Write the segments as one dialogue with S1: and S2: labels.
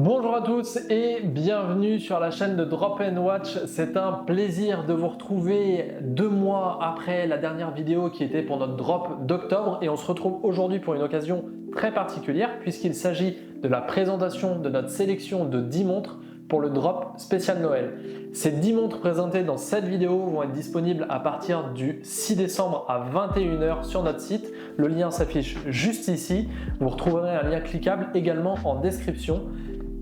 S1: Bonjour à tous et bienvenue sur la chaîne de Drop & Watch. C'est un plaisir de vous retrouver 2 mois après la dernière vidéo qui était pour notre drop d'octobre et on se retrouve aujourd'hui pour une occasion très particulière puisqu'il s'agit de la présentation de notre sélection de 10 montres pour le drop spécial Noël. Ces 10 montres présentées dans cette vidéo vont être disponibles à partir du 6 décembre à 21 h sur notre site. Le lien s'affiche juste ici. Vous retrouverez un lien cliquable également en description.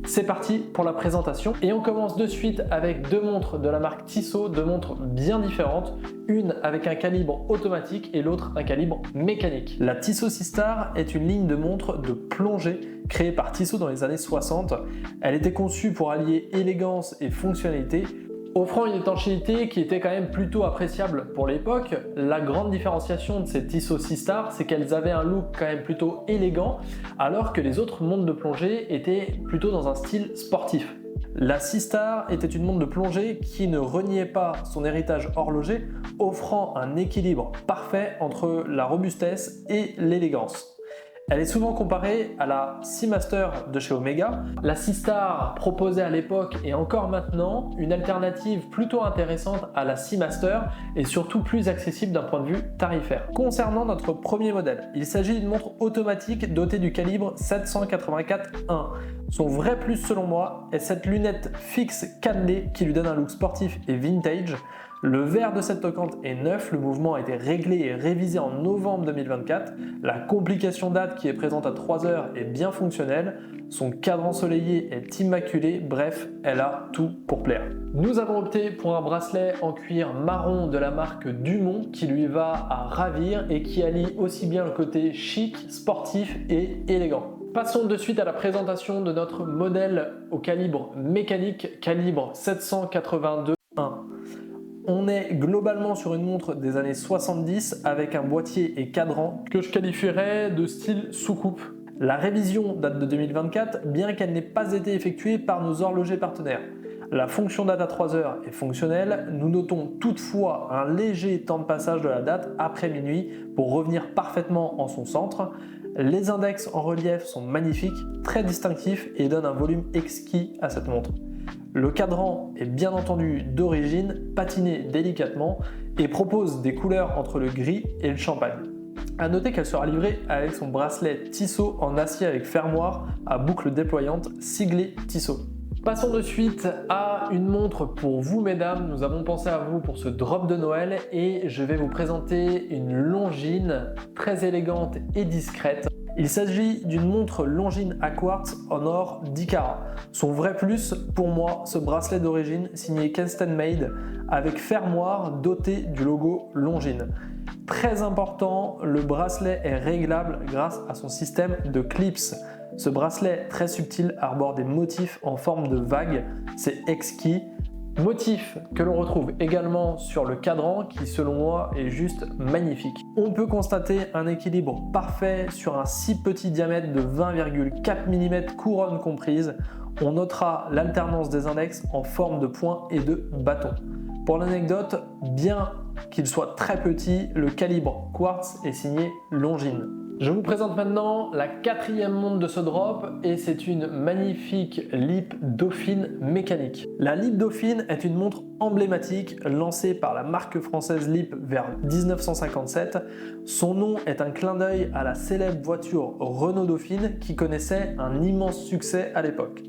S1: C'est parti pour la présentation et on commence de suite avec 2 montres de la marque Tissot, 2 montres bien différentes, une avec un calibre automatique et l'autre un calibre mécanique. La Tissot Seastar est une ligne de montres de plongée créée par Tissot dans les années 60. Elle était conçue pour allier élégance et fonctionnalité, offrant une étanchéité qui était quand même plutôt appréciable pour l'époque. La grande différenciation de ces Tissot Seastar, c'est qu'elles avaient un look quand même plutôt élégant, alors que les autres montres de plongée étaient plutôt dans un style sportif. La Seastar était une montre de plongée qui ne reniait pas son héritage horloger, offrant un équilibre parfait entre la robustesse et l'élégance. Elle est souvent comparée à la Seamaster de chez Omega. La Seastar proposait à l'époque et encore maintenant une alternative plutôt intéressante à la Seamaster et surtout plus accessible d'un point de vue tarifaire. Concernant notre premier modèle, il s'agit d'une montre automatique dotée du calibre 784-1. Son vrai plus selon moi est cette lunette fixe cannelée qui lui donne un look sportif et vintage. Le verre de cette toquante est neuf, le mouvement a été réglé et révisé en novembre 2024. La complication date qui est présente à 3 heures est bien fonctionnelle. Son cadran ensoleillé est immaculé, bref, elle a tout pour plaire. Nous avons opté pour un bracelet en cuir marron de la marque Dumont qui lui va à ravir et qui allie aussi bien le côté chic, sportif et élégant. Passons de suite à la présentation de notre modèle au calibre mécanique, calibre 782-1. On est globalement sur une montre des années 70 avec un boîtier et cadran que je qualifierais de style soucoupe. La révision date de 2024, bien qu'elle n'ait pas été effectuée par nos horlogers partenaires. La fonction date à 3 heures est fonctionnelle, nous notons toutefois un léger temps de passage de la date après minuit pour revenir parfaitement en son centre. Les index en relief sont magnifiques, très distinctifs et donnent un volume exquis à cette montre. Le cadran est bien entendu d'origine, patiné délicatement et propose des couleurs entre le gris et le champagne. A noter qu'elle sera livrée avec son bracelet Tissot en acier avec fermoir à boucle déployante siglé Tissot. Passons de suite à une montre pour vous mesdames, nous avons pensé à vous pour ce drop de Noël et je vais vous présenter une Longines très élégante et discrète. Il s'agit d'une montre Longines à quartz en or 10 carats. Son vrai plus, pour moi, ce bracelet d'origine signé Kenston Made avec fermoir doté du logo Longines. Très important, le bracelet est réglable grâce à son système de clips. Ce bracelet très subtil arbore des motifs en forme de vague, c'est exquis. Motif que l'on retrouve également sur le cadran qui selon moi est juste magnifique. On peut constater un équilibre parfait sur un si petit diamètre de 20,4 mm couronne comprise. On notera l'alternance des index en forme de poing et de bâton. Pour l'anecdote, bien qu'il soit très petit, le calibre quartz est signé Longines. Je vous présente maintenant la 4e montre de ce drop et c'est une magnifique Lip Dauphine mécanique. La Lip Dauphine est une montre emblématique lancée par la marque française Lip vers 1957. Son nom est un clin d'œil à la célèbre voiture Renault Dauphine qui connaissait un immense succès à l'époque.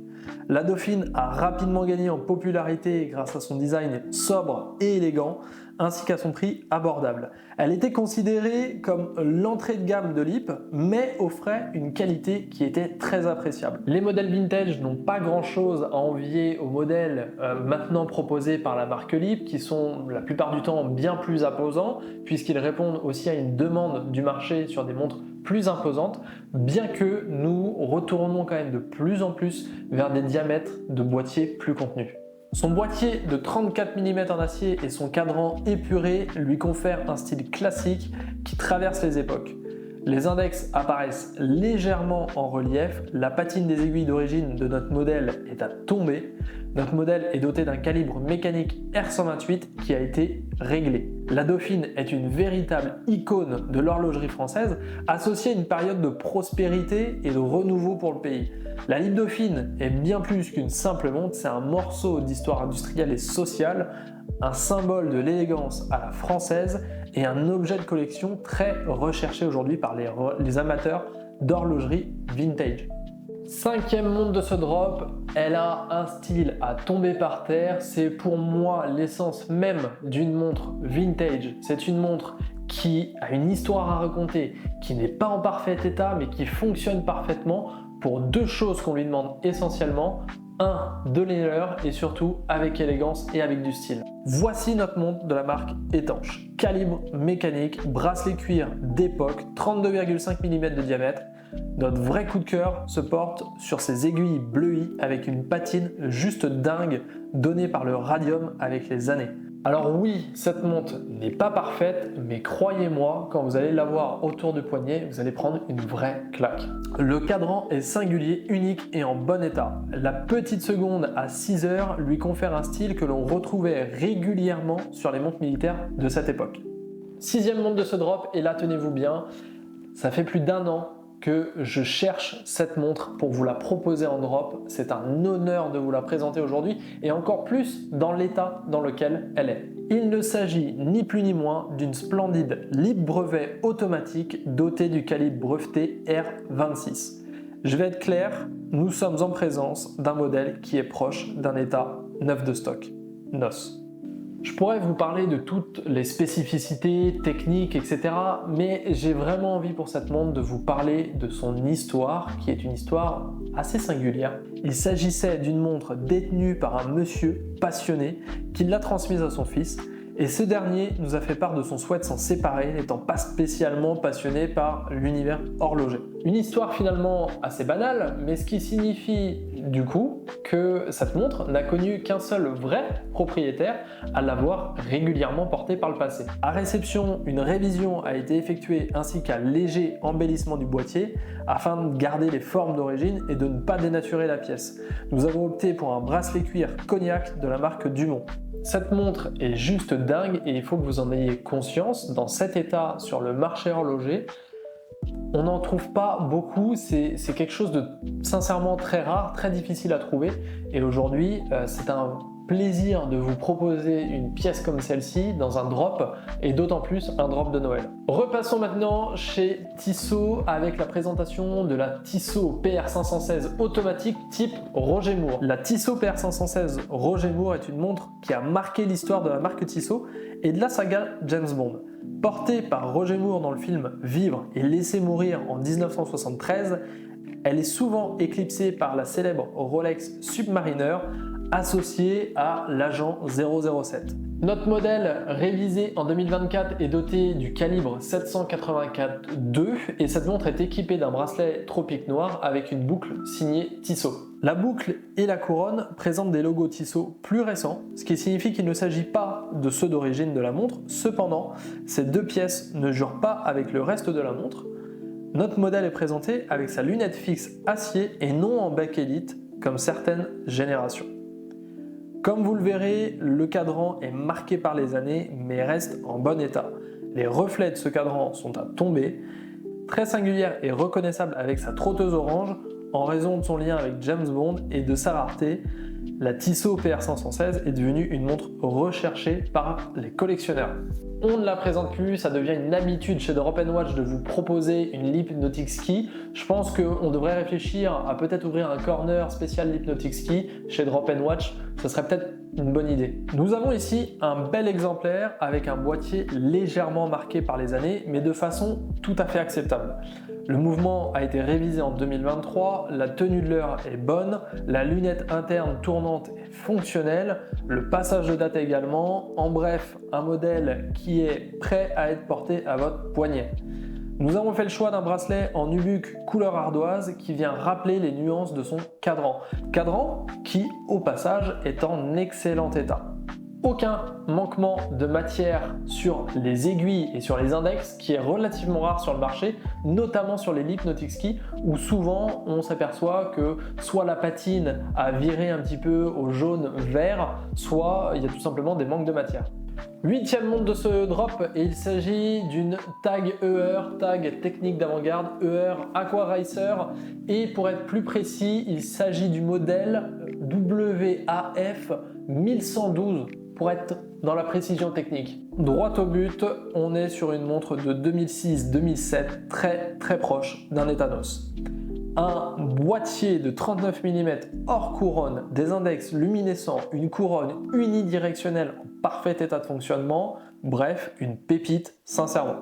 S1: La Dauphine a rapidement gagné en popularité grâce à son design sobre et élégant, ainsi qu'à son prix abordable. Elle était considérée comme l'entrée de gamme de Lip, mais offrait une qualité qui était très appréciable. Les modèles vintage n'ont pas grand chose à envier aux modèles maintenant proposés par la marque Lip, qui sont la plupart du temps bien plus imposants, puisqu'ils répondent aussi à une demande du marché sur des montres plus imposantes, bien que nous retournons quand même de plus en plus vers des diamètres de boîtiers plus contenus. Son boîtier de 34 mm en acier et son cadran épuré lui confèrent un style classique qui traverse les époques. Les index apparaissent légèrement en relief, la patine des aiguilles d'origine de notre modèle est à tomber. Notre modèle est doté d'un calibre mécanique R128 qui a été réglé. La Dauphine est une véritable icône de l'horlogerie française, associée à une période de prospérité et de renouveau pour le pays. La Libre Dauphine est bien plus qu'une simple montre, c'est un morceau d'histoire industrielle et sociale, un symbole de l'élégance à la française et un objet de collection très recherché aujourd'hui par les amateurs d'horlogerie vintage. Cinquième montre de ce drop, elle a un style à tomber par terre, c'est pour moi l'essence même d'une montre vintage. C'est une montre qui a une histoire à raconter, qui n'est pas en parfait état mais qui fonctionne parfaitement pour deux choses qu'on lui demande essentiellement. De l'énergie et surtout avec élégance et avec du style. Voici notre montre de la marque Étanche. Calibre mécanique, bracelet cuir d'époque, 32,5 mm de diamètre. Notre vrai coup de cœur se porte sur ces aiguilles bleuies avec une patine juste dingue donnée par le radium avec les années. Alors oui, cette montre n'est pas parfaite, mais croyez-moi, quand vous allez l'avoir autour du poignet, vous allez prendre une vraie claque. Le cadran est singulier, unique et en bon état. La petite seconde à 6 heures lui confère un style que l'on retrouvait régulièrement sur les montres militaires de cette époque. Sixième montre de ce drop, et là tenez-vous bien, ça fait plus d'1 an que je cherche cette montre pour vous la proposer en drop. C'est un honneur de vous la présenter aujourd'hui et encore plus dans l'état dans lequel elle est. Il ne s'agit ni plus ni moins d'une splendide libre brevet automatique dotée du calibre breveté R26. Je vais être clair, nous sommes en présence d'un modèle qui est proche d'un état neuf de stock, NOS. Je pourrais vous parler de toutes les spécificités techniques, etc. Mais j'ai vraiment envie pour cette montre de vous parler de son histoire, qui est une histoire assez singulière. Il s'agissait d'une montre détenue par un monsieur passionné qui l'a transmise à son fils. Et ce dernier nous a fait part de son souhait de s'en séparer, n'étant pas spécialement passionné par l'univers horloger. Une histoire finalement assez banale, mais ce qui signifie du coup que cette montre n'a connu qu'un seul vrai propriétaire à l'avoir régulièrement portée par le passé. À réception, une révision a été effectuée ainsi qu'un léger embellissement du boîtier afin de garder les formes d'origine et de ne pas dénaturer la pièce. Nous avons opté pour un bracelet cuir cognac de la marque Dumont. Cette montre est juste dingue et il faut que vous en ayez conscience. Dans cet état sur le marché horloger, on n'en trouve pas beaucoup, c'est quelque chose de sincèrement très rare, très difficile à trouver. Et aujourd'hui, c'est un plaisir de vous proposer une pièce comme celle-ci dans un drop et d'autant plus un drop de Noël. Repassons maintenant chez Tissot avec la présentation de la Tissot PR516 automatique type Roger Moore. La Tissot PR516 Roger Moore est une montre qui a marqué l'histoire de la marque Tissot et de la saga James Bond. Portée par Roger Moore dans le film Vivre et laisser mourir en 1973, elle est souvent éclipsée par la célèbre Rolex Submariner associée à l'agent 007. Notre modèle révisé en 2024 est doté du calibre 784-2 et cette montre est équipée d'un bracelet Tropique Noir avec une boucle signée Tissot. La boucle et la couronne présentent des logos Tissot plus récents, ce qui signifie qu'il ne s'agit pas de ceux d'origine de la montre. Cependant, ces deux pièces ne jurent pas avec le reste de la montre. Notre modèle est présenté avec sa lunette fixe acier et non en bec élite comme certaines générations. Comme vous le verrez, le cadran est marqué par les années mais reste en bon état. Les reflets de ce cadran sont à tomber. Très singulière et reconnaissable avec sa trotteuse orange en raison de son lien avec James Bond et de sa rareté, la Tissot PR516 est devenue une montre recherchée par les collectionneurs. On ne la présente plus, ça devient une habitude chez Drop & Watch de vous proposer une l'Hypnotic Ski. Je pense qu'on devrait réfléchir à peut-être ouvrir un corner spécial l'Hypnotic Ski chez Drop & Watch, ce serait peut-être une bonne idée. Nous avons ici un bel exemplaire avec un boîtier légèrement marqué par les années, mais de façon tout à fait acceptable. Le mouvement a été révisé en 2023, la tenue de l'heure est bonne, la lunette interne tournante est fonctionnelle, le passage de date également, en bref, un modèle qui est prêt à être porté à votre poignet. Nous avons fait le choix d'un bracelet en nubuck couleur ardoise qui vient rappeler les nuances de son cadran. Cadran qui, au passage, est en excellent état. Aucun manquement de matière sur les aiguilles et sur les index, qui est relativement rare sur le marché, notamment sur les Hypnotic Ski, où souvent on s'aperçoit que soit la patine a viré un petit peu au jaune vert, soit il y a tout simplement des manques de matière. 8e montre de ce drop, et il s'agit d'une TAG ER, TAG technique d'avant-garde ER Aqua Racer, et pour être plus précis, il s'agit du modèle WAF 1112 pour être dans la précision technique. Droit au but, on est sur une montre de 2006-2007, très proche d'un Etanos. Un boîtier de 39 mm hors couronne, des index luminescents, une couronne unidirectionnelle en parfait état de fonctionnement, bref, une pépite, sincèrement.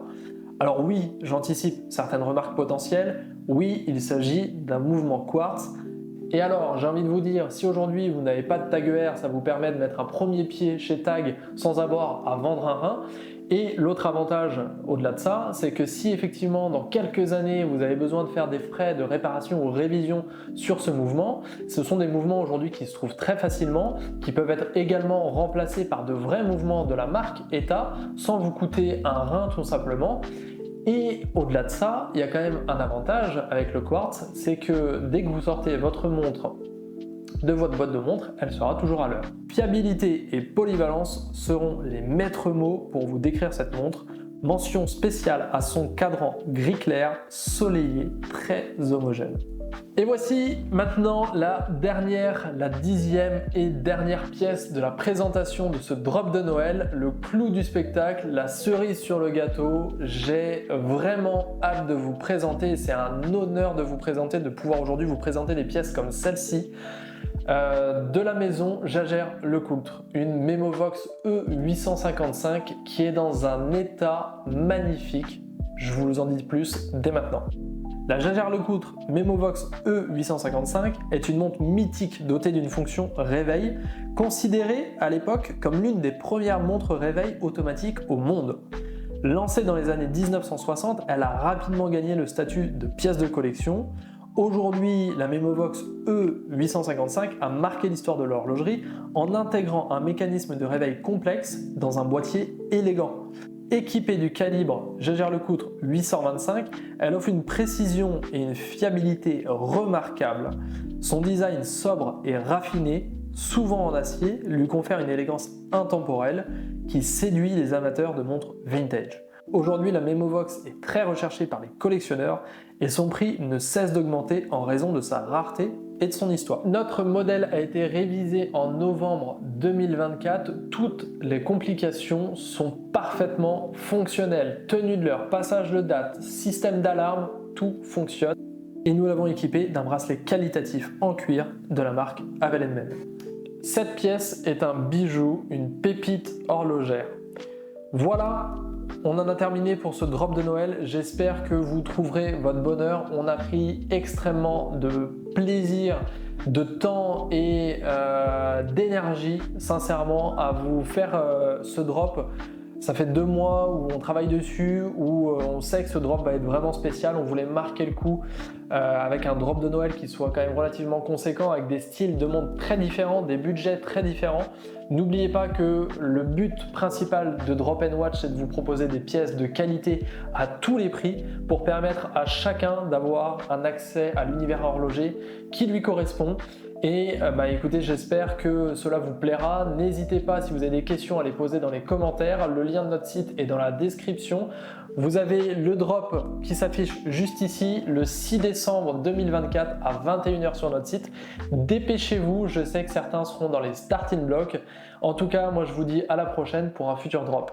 S1: Alors oui, j'anticipe certaines remarques potentielles, oui, il s'agit d'un mouvement quartz. Et alors, j'ai envie de vous dire, si aujourd'hui vous n'avez pas de TAG ER, ça vous permet de mettre un premier pied chez TAG sans avoir à vendre un rein. Et l'autre avantage au-delà de ça, c'est que si effectivement dans quelques années vous avez besoin de faire des frais de réparation ou révision sur ce mouvement, ce sont des mouvements aujourd'hui qui se trouvent très facilement, qui peuvent être également remplacés par de vrais mouvements de la marque ETA sans vous coûter un rein tout simplement. Et au-delà de ça, il y a quand même un avantage avec le quartz, c'est que dès que vous sortez votre montre de votre boîte de montre, elle sera toujours à l'heure. Fiabilité et polyvalence seront les maîtres mots pour vous décrire cette montre. Mention spéciale à son cadran gris clair, soleillé, très homogène. Et voici maintenant la 10e et dernière pièce de la présentation de ce drop de Noël, le clou du spectacle, la cerise sur le gâteau. J'ai vraiment hâte de vous présenter, c'est un honneur de vous présenter, de pouvoir aujourd'hui vous présenter des pièces comme celle-ci. De la maison Jaeger-LeCoultre, une Memovox E855 qui est dans un état magnifique. Je vous en dis plus dès maintenant. La Jaeger-LeCoultre Memovox E855 est une montre mythique dotée d'une fonction réveil, considérée à l'époque comme l'une des premières montres réveil automatiques au monde. Lancée dans les années 1960, elle a rapidement gagné le statut de pièce de collection. Aujourd'hui, la Memovox E855 a marqué l'histoire de l'horlogerie en intégrant un mécanisme de réveil complexe dans un boîtier élégant. Équipée du calibre Jaeger-LeCoultre 825, elle offre une précision et une fiabilité remarquables. Son design sobre et raffiné, souvent en acier, lui confère une élégance intemporelle qui séduit les amateurs de montres vintage. Aujourd'hui, la Memovox est très recherchée par les collectionneurs et son prix ne cesse d'augmenter en raison de sa rareté et de son histoire. Notre modèle a été révisé en novembre 2024. Toutes les complications sont parfaitement fonctionnelles. Tenue de l'heure, passage de date, système d'alarme, tout fonctionne. Et nous l'avons équipé d'un bracelet qualitatif en cuir de la marque Havel & Men. Cette pièce est un bijou, une pépite horlogère. Voilà, on en a terminé pour ce drop de Noël. J'espère que vous trouverez votre bonheur. On a pris extrêmement de plaisir, de temps et d'énergie, sincèrement, à vous faire ce drop. Ça fait 2 mois où on travaille dessus, où on sait que ce drop va être vraiment spécial. On voulait marquer le coup avec un drop de Noël qui soit quand même relativement conséquent, avec des styles de montre très différents, des budgets très différents. N'oubliez pas que le but principal de Drop & Watch, c'est de vous proposer des pièces de qualité à tous les prix pour permettre à chacun d'avoir un accès à l'univers horloger qui lui correspond. Et écoutez, j'espère que cela vous plaira. N'hésitez pas, si vous avez des questions, à les poser dans les commentaires. Le lien de notre site est dans la description. Vous avez le drop qui s'affiche juste ici, le 6 décembre 2024 à 21 h sur notre site. Dépêchez-vous, je sais que certains seront dans les starting blocks. En tout cas, moi je vous dis à la prochaine pour un futur drop.